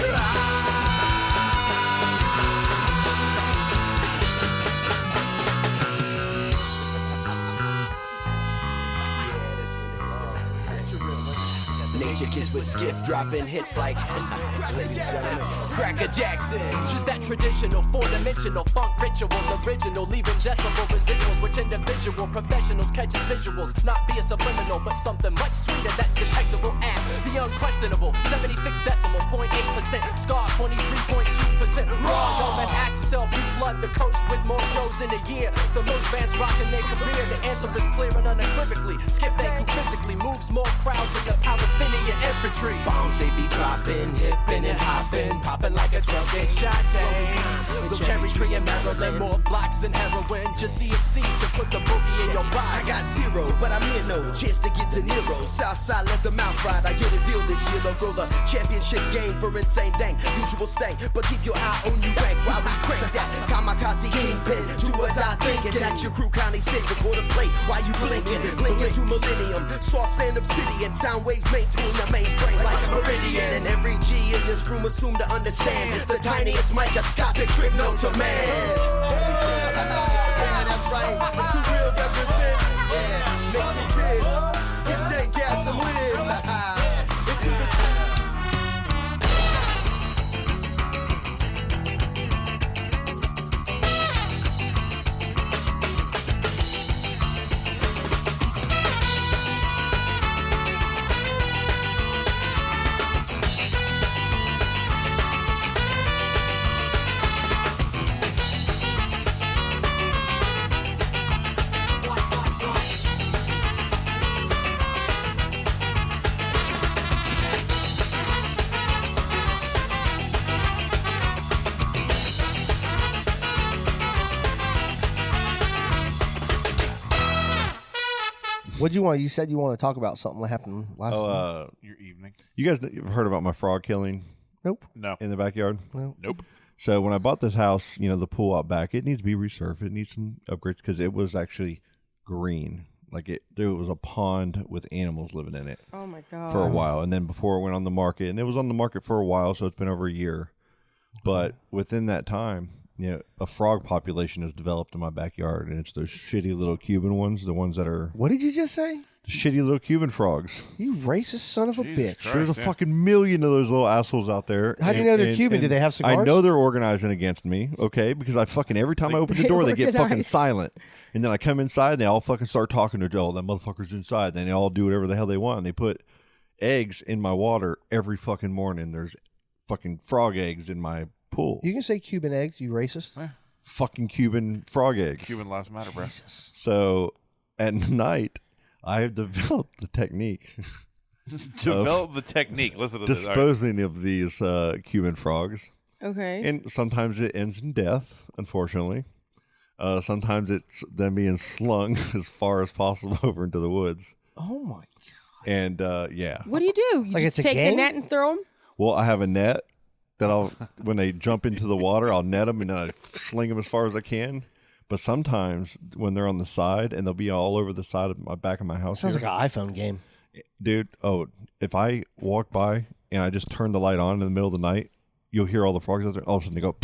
Nature kids with skiff dropping hits like ladies and gentlemen, Cracker Jackson. Just that traditional, four-dimensional funk ritual, original, leaving decibel residuals, which individual professionals catching visuals, not via subliminal, but something much sweeter that's detectable at the unquestionable. 76.8%, scar 23.2%. Raw, yo, man, ask yourself, you flood the coast with more shows in a year. The most bands rocking their career. The answer is clear and unequivocally. Skip thank you physically moves more crowds than the Palestinian infantry. Bombs they be dropping, hipping and hopping, popping like a tailgate shot. The cherry tree in Maryland, more blocks than heroin. Just the MC to put the boogie in your body. I got zero, but I'm here no chance to get to Nero. Southside let the mouth ride. I get a deal this year. They'll grow the championship game for insane dang. Usual stain, but keep your eye on you rank while we crank that. Kamikaze kingpin, do or die thinking. Tax your crew, county state, record a plate while you blinking. Blinking to millennium, soft sand obsidian. Sound waves maintain the mainframe like a meridian. And every G in this room assume to understand the tiniest microscopic trick known to man. Yeah, that's right. Too real represent. Yeah, make your kids skip that gas and whiz. Into the What'd you want? You said you want to talk about something that happened last night. Your evening. You guys have heard about my frog killing? Nope. No. In the backyard? Nope. So when I bought this house, you know, the pool out back, it needs to be resurfaced. It needs some upgrades because it was actually green. Like there was a pond with animals living in it. Oh my God. For a while. And then before it went on the market, and it was on the market for a while, so it's been over a year. But within that time, you know, a frog population has developed in my backyard, and it's those shitty little Cuban ones, the ones that are... What did you just say? The shitty little Cuban frogs. You racist son of a bitch. Christ, There's a fucking million of those little assholes out there. How do you know they're Cuban? Do they have cigars? I know they're organizing against me, okay? Because I fucking, every time I open the door, they get fucking silent. And then I come inside, and they all fucking start talking to Joe. That motherfucker's inside. Then they all do whatever the hell they want. And they put eggs in my water every fucking morning. There's fucking frog eggs in my pool. You can say Cuban eggs, you racist. Yeah. Fucking Cuban frog eggs. Cuban lives matter, bro. So at night, I have developed the technique. Develop the technique. Listen to disposing of these Cuban frogs. Okay. And sometimes it ends in death, unfortunately. Sometimes it's them being slung as far as possible over into the woods. Oh my God. And yeah. What do? You Like just it's a take the game? net and throw them? Well, I have a net that I'll, when they jump into the water, I'll net them and then I sling them as far as I can. But sometimes when they're on the side, and they'll be all over the side of my back of my house. Sounds here, like an iPhone game. Dude, if I walk by and I just turn the light on in the middle of the night, you'll hear all the frogs out there. All of a sudden they go,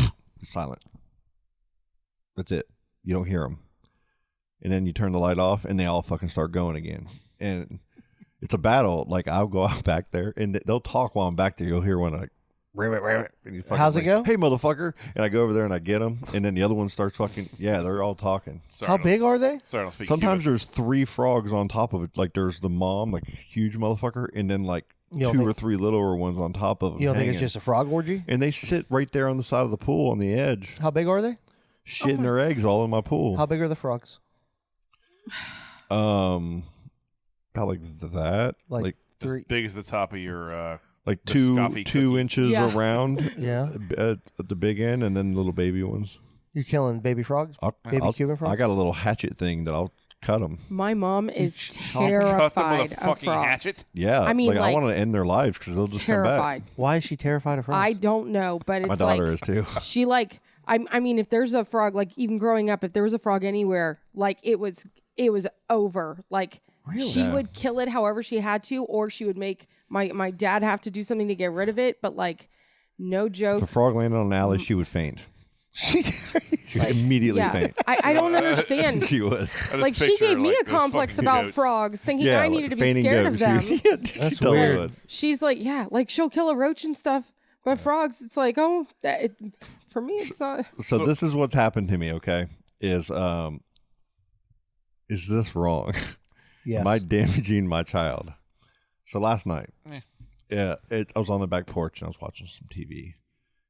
silent. That's it. You don't hear them. And then you turn the light off and they all fucking start going again. And it's a battle. Like, I'll go out back there and they'll talk while I'm back there. You'll hear one like, and he's how's it go? Hey, motherfucker. And I go over there and I get them. And then the other one starts fucking, yeah, they're all talking. How big are they? Sorry, I don't speak Sometimes Cuban. there's 3 frogs on top of it. Like, there's the mom, like a huge motherfucker, and then like You don't 2 think- or 3 littler ones on top of them. You don't think it's hanging. just a frog orgy? And they sit right there on the side of the pool on the edge, How big are they? shitting their eggs all in my pool. How big are the frogs? About like that, like As 3. big as the top of your like Biscoff two cookie. inches Yeah. around Yeah. at the big end, and then little baby ones. You're killing baby frogs? Baby Cuban frogs? I got a little hatchet thing that I'll cut them. My mom is cut them terrified with a of fucking frogs. hatchet. Yeah, I mean, I like, want to end their lives because they'll just come back. Terrified. Why is she terrified of frogs? I don't know, but it's My daughter like is too. she like I mean, if there's a frog, like even growing up, if there was a frog anywhere, like it was over. Like she Yeah. would kill it however she had to, or she would make my dad have to do something to get rid of it. But like, no If joke. a frog landed on an alley, she would faint. She would immediately Yeah, faint. I don't understand. She would. Like she gave me a complex about frogs, thinking I needed to be fainting scared of goat. them. Yeah, That's she totally weird. would. She's like, yeah, like she'll kill a roach and stuff, but frogs, it's like, oh, for me, it's not. So this is what's happened to me. Okay, is this wrong? Yes. Am I damaging my child? So last night, I was on the back porch and I was watching some TV,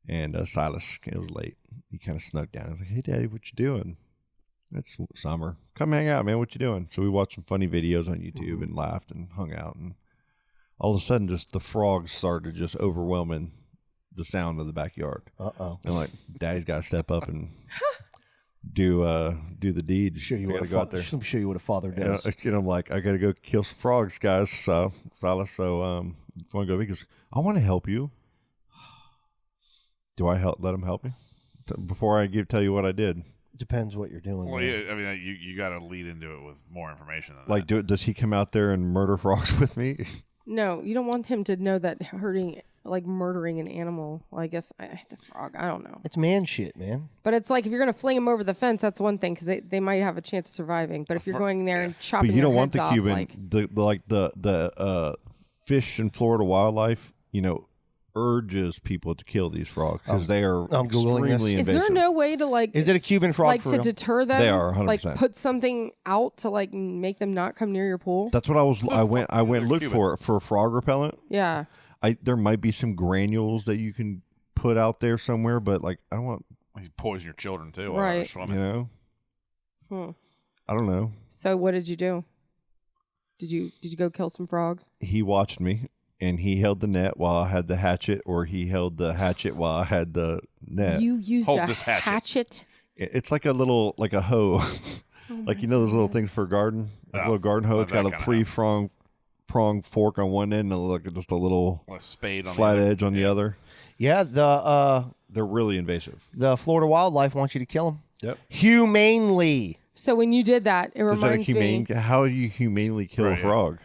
and Sylas, it was late. He kind of snuck down. I was like, "Hey, Daddy, what you doing?" It's summer. Come hang out, man. What you doing? So we watched some funny videos on YouTube and laughed and hung out, and all of a sudden, just the frogs started just overwhelming the sound of the backyard. And like, Daddy's got to step up and do the deed. Show you what go out there. Let me show you what a father does. And I'm like, I got to go kill some frogs, guys. So Sylas, you want to go? He goes, I want to help you. Do I let him help me? Before I tell you what I did. Depends what you're doing. Well, yeah, I mean, you got to lead into it with more information than like, that. Does he come out there and murder frogs with me? No, you don't want him to know that murdering an animal. Well, I guess it's a frog. I don't know. It's man shit, man. But it's like if you're going to fling him over the fence, that's one thing because they might have a chance of surviving. But if you're going there and chopping but you don't want heads the off, Cuban, the fish and Florida wildlife, urges people to kill these frogs because they are extremely invasive. Is there no way to Is it a Cuban frog like for to real? deter them? They are 100%. Like put something out to like make them not come near your pool. That's what I went and looked for frog repellent. Yeah. There might be some granules that you can put out there somewhere, but like I don't want you poison your children too. Right. While they're swimming. I don't know. So what did you do? Did you go kill some frogs? He watched me. And he held the net while I had the hatchet, or he held the hatchet while I had the net. You used a hatchet? It's like a little, like a hoe. Like, those little things for a garden? Like a little garden hoe. It's got a 3-prong fork on one end and just a little spade on flat edge on the other. Yeah, they're really invasive. The Florida wildlife wants you to kill them. Yep. Humanely. So when you did that, it reminds me. How do you humanely kill a frog?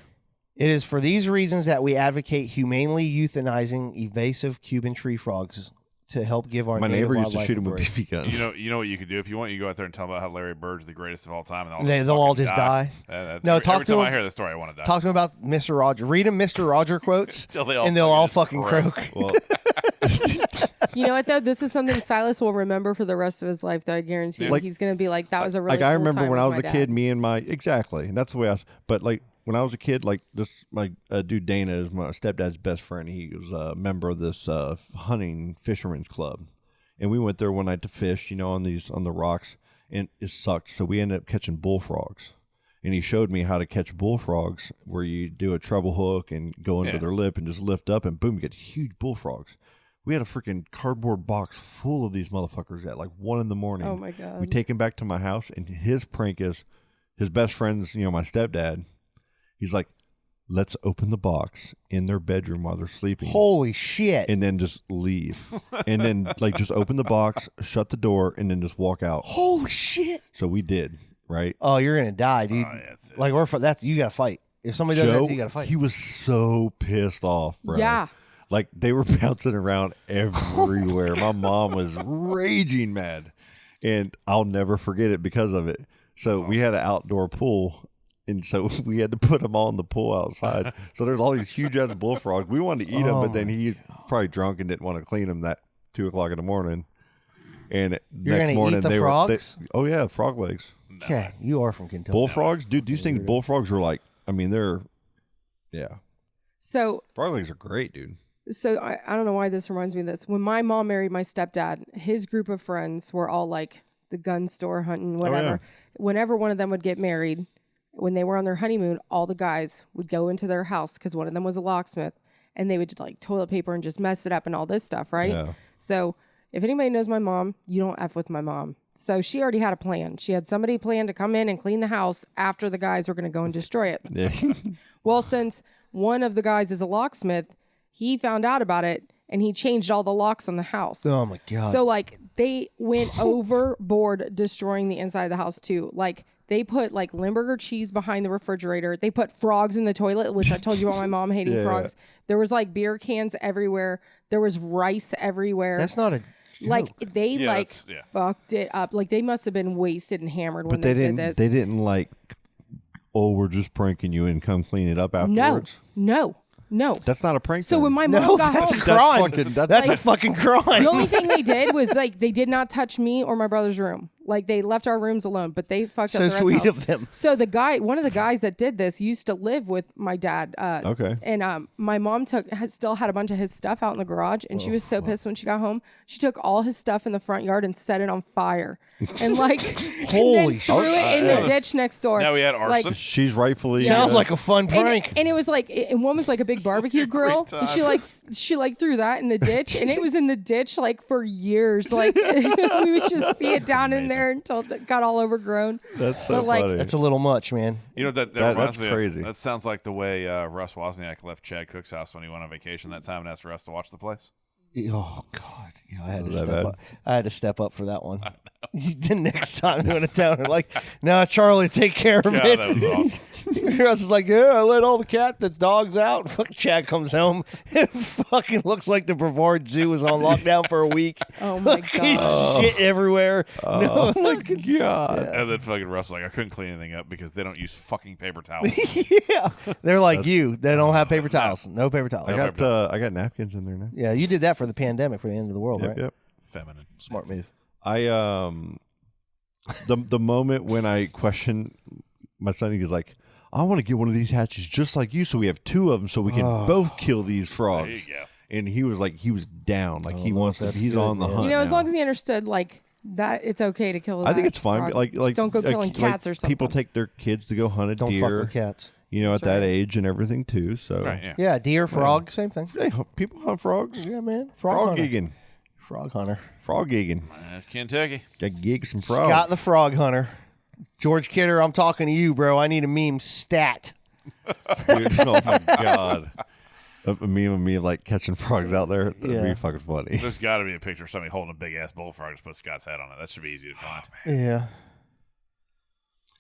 It is for these reasons that we advocate humanely euthanizing invasive Cuban tree frogs to help give our My neighbor used to shoot them with BB guns. You know what you could do if you want. You go out there and tell about how Larry Bird's the greatest of all time, and they'll all just die. No, every time I hear the story, I want to die. Talk to him about Mr. Roger. Read him Mr. Roger quotes, and they'll all fucking croak. Well, you know what though? This is something Sylas will remember for the rest of his life. Though I guarantee you, he's going to be like, "That was a really." I cool remember time when with I was my a dad. kid, me and exactly, and that's the way but when I was a kid, my dude Dana is my stepdad's best friend. He was a member of this hunting fisherman's club, and we went there one night to fish, on the rocks, and it sucked. So we ended up catching bullfrogs, and he showed me how to catch bullfrogs, where you do a treble hook and go under their lip and just lift up, and boom, you get huge bullfrogs. We had a freaking cardboard box full of these motherfuckers at 1 a.m. Oh my god! We take him back to my house, and his prank is his best friend's, my stepdad. He's like, let's open the box in their bedroom while they're sleeping. Holy shit. And then just leave. And then just open the box, shut the door, and then just walk out. Holy shit. So we did, right? Oh, you're going to die, dude. You got to fight. If somebody does that, you got to fight. He was so pissed off, bro. Yeah. They were bouncing around everywhere. My mom was raging mad. And I'll never forget it because of it. So we had an outdoor pool. And so we had to put them all in the pool outside. So there's all these huge ass bullfrogs. We wanted to eat them, but then he's probably drunk and didn't want to clean them that 2 o'clock in the morning. And next morning eat the they frogs? were. Oh yeah, frog legs. Okay, you are from Kentucky. Bullfrogs, dude. These things, bullfrogs are they're, yeah. So frog legs are great, dude. So I don't know why this reminds me of this. When my mom married my stepdad, his group of friends were all like the gun store hunting, whatever. Oh, yeah. Whenever one of them would get married, when they were on their honeymoon, all the guys would go into their house because one of them was a locksmith, and they would just toilet paper and just mess it up and all this stuff, right? Yeah. So if anybody knows my mom, you don't F with my mom. So she already had a plan. She had somebody plan to come in and clean the house after the guys were going to go and destroy it. Yeah. Well, since one of the guys is a locksmith, he found out about it and he changed all the locks on the house. Oh my God. So they went overboard destroying the inside of the house too. They put Limburger cheese behind the refrigerator. They put frogs in the toilet, which I told you about my mom hating frogs. There was beer cans everywhere. There was rice everywhere. That's not a joke. They fucked it up. They must have been wasted and hammered when they did this. They didn't we're just pranking you and come clean it up afterwards. No. That's not a prank. So when my mom got that's home, a crime. That's a fucking crime. The only thing they did was they did not touch me or my brother's room. Like they left our rooms alone, but they fucked up So the rest sweet house. of them. So one of the guys that did this used to live with my dad. Okay. And my mom still had a bunch of his stuff out in the garage, and she was so pissed when she got home. She took all his stuff in the front yard and set it on fire, and like Holy threw it in the ditch next door. Now we had arson. She's rightfully Sounds like a fun prank. And it was like, and one was like a big barbecue grill. And she threw that in the ditch, and it was in the ditch like for years. Like we would just see it down in there until it got all overgrown. That's so funny. That's a little much, man. You know that reminds that's me crazy. That sounds like the way Russ Wozniak left Chad Cook's house when he went on vacation that time and asked Russ to watch the place. Oh God! Yeah, I had to step up. I had to step up for that one. The next time they went to town, they're like, "Nah, Charlie, take care of it." That was awesome. Russ is like, "Yeah, I let all the dogs out." Fucking Chad comes home. It fucking looks like the Brevard Zoo was on lockdown for a week. Oh my God! Shit everywhere. Oh No, my God! And then fucking Russ like, I couldn't clean anything up because they don't use fucking paper towels. yeah, they're like you. They don't have paper towels. No paper towels. I got napkins in there now. Yeah, you did that for the pandemic, for the end of the world, right? Yep. Feminine. Smart move. I the moment when I question my son, he's like, I want to get one of these hatches just like you, so we have two of them, so we can both kill these frogs. There you go. And he was like, he was down, like he wants to. that's He's good, on the man. hunt. You know, as now. long as he understood like that, it's okay to kill. I think that it's fine. frog. Like Just don't go killing cats or something. People take their kids to go hunt a Don't fuck deer. with cats. You know, That's at that right. age and everything too. So Right, yeah. Yeah, deer, frog, same thing. Hey, people hunt frogs. Yeah, man. Frog hunter. Frog-gigging. Frog hunter. Frog-gigging. That's Kentucky. Got gig some frogs. Scott the frog hunter. George Kidder, I'm talking to you, bro. I need a meme stat. Dude, oh my God. A meme of me like catching frogs out there. That'd Yeah. be fucking funny. There's got to be a picture of somebody holding a big ass bullfrog to put Scott's head on it. That should be easy to find. Yeah.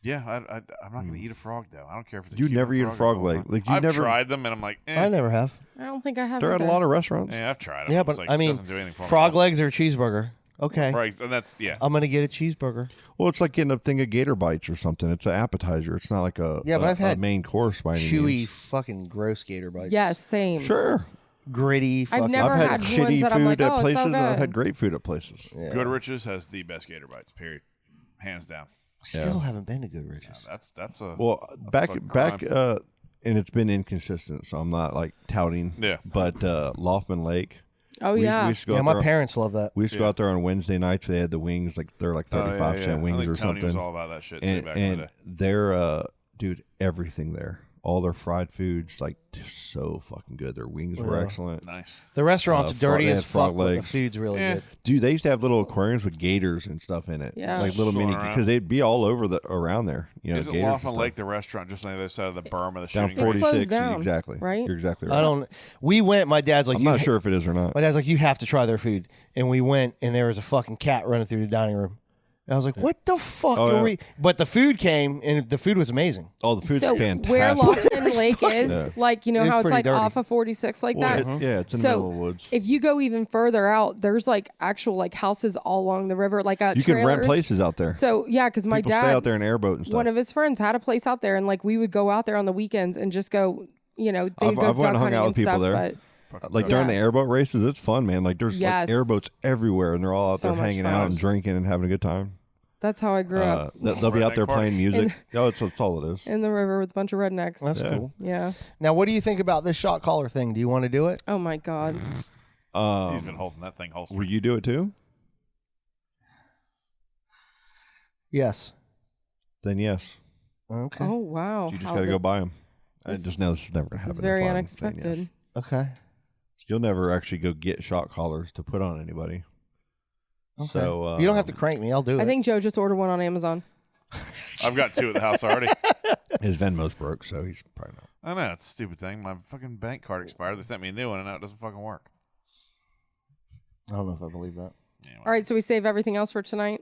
Yeah, I'm not going to eat a frog though. I don't care if it's a You Cuban never eat a frog or leg. Like you I've never tried them and I'm like, I never have. I don't think I have. They're at a either. lot of restaurants. Yeah, I've tried them. Yeah, It's but like, I it mean, doesn't do anything for me. frog legs or a cheeseburger. Okay. Frogs, and that's I'm going to get a cheeseburger. Well, it's like getting a thing of gator bites or something. It's an appetizer. It's not like a Yeah, but I've had a main course by any Chewy, means. fucking gross gator bites. Yes, same. Sure. Gritty. Fucking, never I've had had ones shitty that I'm food like, at oh, it's so places, and I've good. had great food at places. Yeah. Goodrich's has the best gator bites. Period. Hands down. Still haven't been to Goodrich's. That's a Well, back, and it's been inconsistent, so I'm not like touting. Yeah. But Loftman Lake. Oh we yeah. used to go Yeah, out my there- parents love that. We used to go out there on Wednesday nights. They had the wings, like they're like 35-cent I wings think or Tony something. was all about that shit too and back in the day. they're dude, everything there. All their fried foods, like so fucking good. Their wings were excellent. Nice. The restaurant's dirty they as had frog fuck, but the legs. food's really good. Dude, they used to have little aquariums with gators and stuff in it. Yeah. Like little Swimming mini, around. because they'd be all over around there. You know, Isn't gators and Laughlin stuff. Lake the restaurant just on the other side of the berm of the Down shooting range? 46, closed down, exactly. right? You're exactly right. I don't. We went. My dad's like, I'm not sure if it is or not. My dad's like, you have to try their food, and we went, and there was a fucking cat running through the dining room. And I was like, what the fuck Oh, are yeah. we? But the food came, and the food was amazing. Oh, the food's So fantastic. where Lofton Lake is, Yeah. like you know It's how it's pretty like dirty. off of 46 like Well, that. yeah, it's in the So middle of the woods. if you go even further out, there's like actual like houses all along the river, like You can rent trailers. places out there. So yeah, because my People dad stay out there in airboat and stuff. one of his friends had a place out there, and like we would go out there on the weekends and just go, you know, they'd I've go went duck and hung hunting out and with people stuff. there. But Like during the Yeah. airboat races, it's fun, man. Like there's Yes. like airboats everywhere, and they're all out So there much hanging fun. out and drinking and having a good time. that's how I grew up They'll be out there Redneck park. playing music. Oh, that's all it is. in the river with a bunch of rednecks. That's Yeah. cool. Yeah. Now, what do you think about this shot caller thing? Do you want to do it? Oh my God. He's been holding that thing holstered. Will you do it too? Yes. Then yes. Okay. Oh wow. You just How got to good. go buy them. I This- just know this is never going to This happen. is very That's why I'm saying unexpected. yes. Okay. You'll never actually go get shot collars to put on anybody. Okay. So you don't have to crank me. I'll do it. I think Joe just ordered one on Amazon. I've got two at the house already. his Venmo's broke, so he's probably not. I know, it's a stupid thing. My fucking bank card expired. They sent me a new one, and now it doesn't fucking work. I don't know if I believe that. Anyway. All right, so we save everything else for tonight.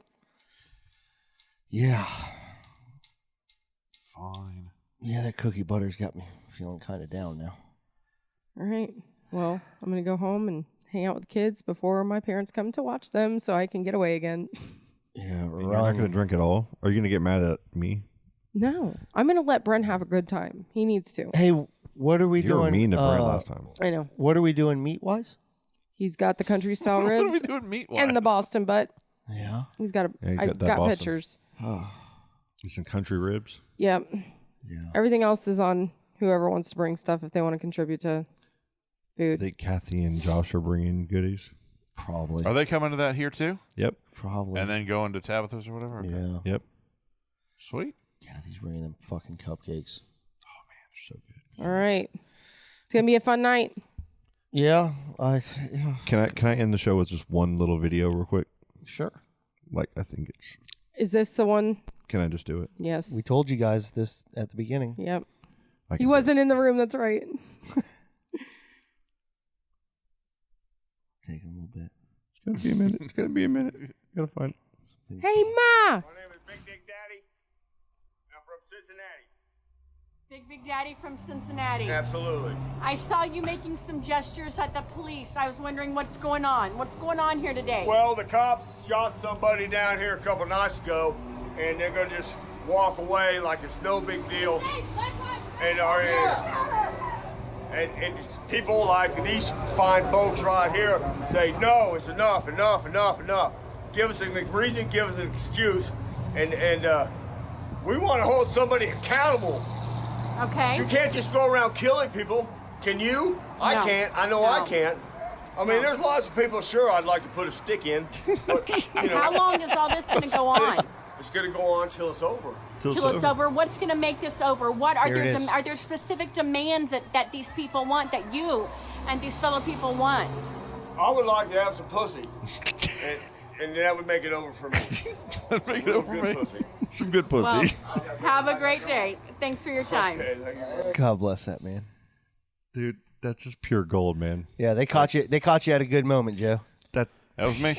Yeah. Fine. Yeah, that cookie butter's got me feeling kind of down now. All right. Well, I'm gonna go home and hang out with the kids before my parents come to watch them, so I can get away again. Yeah, You're not going to drink at all? Are you going to get mad at me? No, I'm gonna let Brent have a good time. He needs to. Hey, what are we You were doing? mean to Brent last time. I know. What are we doing meat wise? He's got the country style What are we ribs doing meat-wise? and the Boston butt. Yeah. He's got I that got Boston. pictures. He's in country ribs. Yep. Yeah. Everything else is on whoever wants to bring stuff if they want to contribute to food. I think Kathy and Josh are bringing goodies. Probably. Are they coming to that here too? Yep. Probably. And then going to Tabitha's or whatever? Okay. Yeah. Yep. Sweet. Kathy's bringing them fucking cupcakes. Oh man, they're so good. All right. It's gonna be a fun night. Yeah. Can I end the show with just one little video real quick? Sure. Like I think it's. Is this the one? Can I just do it? Yes. We told you guys this at the beginning. Yep. He wasn't in the room. That's right. Take a little bit. It's gonna be a minute. It's gonna be a minute. Gotta find something. Hey, Ma. My name is Big Dick Daddy. I'm from Cincinnati. Big Daddy from Cincinnati. Absolutely. I saw you making some gestures at the police. I was wondering what's going on. What's going on here today? Well, the cops shot somebody down here a couple nights ago, and they're gonna just walk away like it's no big deal. And people like these fine folks right here say, no, it's enough. Give us a reason, give us an excuse, and we want to hold somebody accountable. Okay. You can't just go around killing people. Can you? No. I can't. I know I can't. I mean, there's lots of people, sure, I'd like to put a stick in. But, you know. How long is all this going to go on? It's going to go on till it's over. Till it's over. What's going to make this over? What are are there specific demands that these people want, that you and these fellow people want? I would like to have some pussy. And that would make it over for me. Make it over for me. Pussy. Some good pussy. Well, have a great day. Thanks for your time. God bless that man. Dude, that's just pure gold, man. Yeah, they caught you. They caught you at a good moment, Joe. That was me.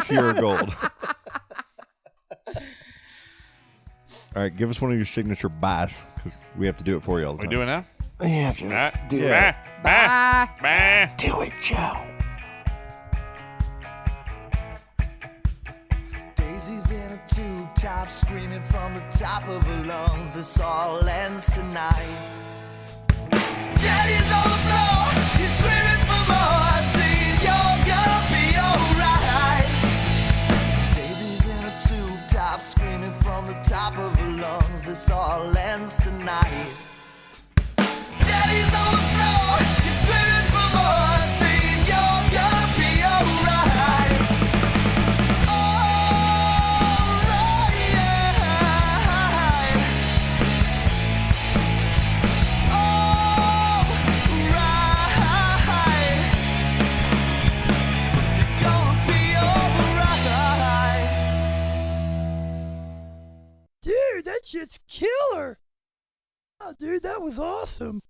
Pure gold. All right, give us one of your signature buys because we have to do it for you all the time. We doing now? Yeah, Joe. Do it. Bye. Do it, Joe. Daisy's in a tube top, screaming from the top of her lungs. This all ends tonight. Daddy's on the floor, he's screaming for more. Saying you're gonna be alright. Daisy's in a tube top, screaming from the top of her lungs. This all ends tonight. Daddy's on the floor, he's screaming for more. Saying you're gonna be alright. Dude, that shit's killer. Oh, dude, that was awesome.